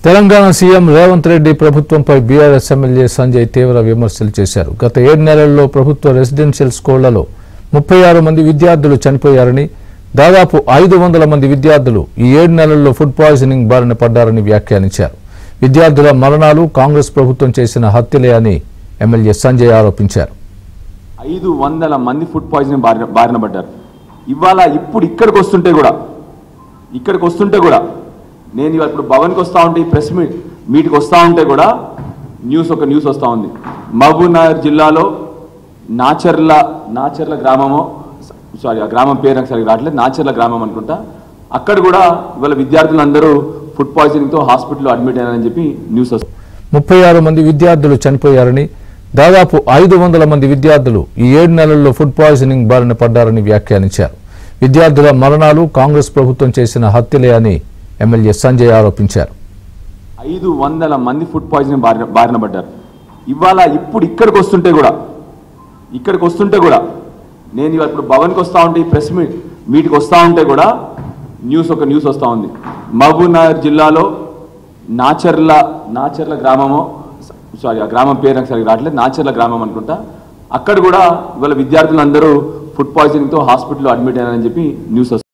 Telangana CM Revanth Reddy ప్రభుత్వంపై BRS MLA Sanjay తీవ్ర విమర్శలు చేశారు. గత 7 నెలల్లో ప్రభుత్వ రెసిడెన్షియల్ స్కూళ్లలో 36 మంది విద్యార్థులు చనిపోయారని, దాదాపు 500 మంది విద్యార్థులు ఈ 7 నెలల్లో ఫుడ్ పాయిజనింగ్ బారిన పడ్డారని వ్యాఖ్యానించారు. విద్యార్థుల మరణాలు కాంగ్రెస్ ప్రభుత్వం చేసిన హత్యలే అని ఎమ్మెల్యే సంజయ్ ఆరోపించారు. 500 మంది ఫుడ్ పాయిజనింగ్ బారిన పడ్డారు. ఇవాళ ఇప్పుడు ఇక్కడికి వస్తుంటే కూడా నేను ఇప్పుడు భవన్కి వస్తూ ఉంటే, ఈ ప్రెస్ మీట్కి వస్తూ ఉంటే కూడా ఒక న్యూస్ వస్తూ ఉంది. మహబూబ్నగర్ జిల్లాలో నాచర్ల గ్రామమో, సారీ ఆ గ్రామం పేరు నాకు సరిగ్గా రావట్లేదు, నాచర్ల గ్రామం అనుకుంటా, అక్కడ కూడా ఇవాళ విద్యార్థులందరూ ఫుడ్ పాయిజనింగ్తో హాస్పిటల్లో అడ్మిట్ అయ్యారని చెప్పి న్యూస్ వస్తుంది. 36 మంది విద్యార్థులు చనిపోయారని, దాదాపు 500 మంది విద్యార్థులు ఈ 7 నెలల్లో ఫుడ్ పాయిజనింగ్ బారిన పడ్డారని వ్యాఖ్యానించారు. విద్యార్థుల మరణాలు కాంగ్రెస్ ప్రభుత్వం చేసిన హత్యలే అని ఎమ్మెల్యే సంజయ్ ఆరోపించారు. 500 మంది ఫుడ్ పాయిజనింగ్ బారిన పడ్డారు. ఇవాళ ఇప్పుడు ఇక్కడికి వస్తుంటే కూడా నేను ఇప్పుడు భవన్కి వస్తూ ఉంటే, ఈ ప్రెస్ మీట్కి వస్తూ ఉంటే కూడా ఒక న్యూస్ వస్తూ ఉంది. మహబూబ్నగర్ జిల్లాలో నాచర్ల గ్రామమో, సారీ ఆ గ్రామం పేరు నాకు సరిగ్గా రావట్లేదు, నాచర్ల గ్రామం అనుకుంటా, అక్కడ కూడా ఇవాళ విద్యార్థులందరూ ఫుడ్ పాయిజనింగ్తో హాస్పిటల్లో అడ్మిట్ అయ్యారని చెప్పి న్యూస్ వస్తుంది.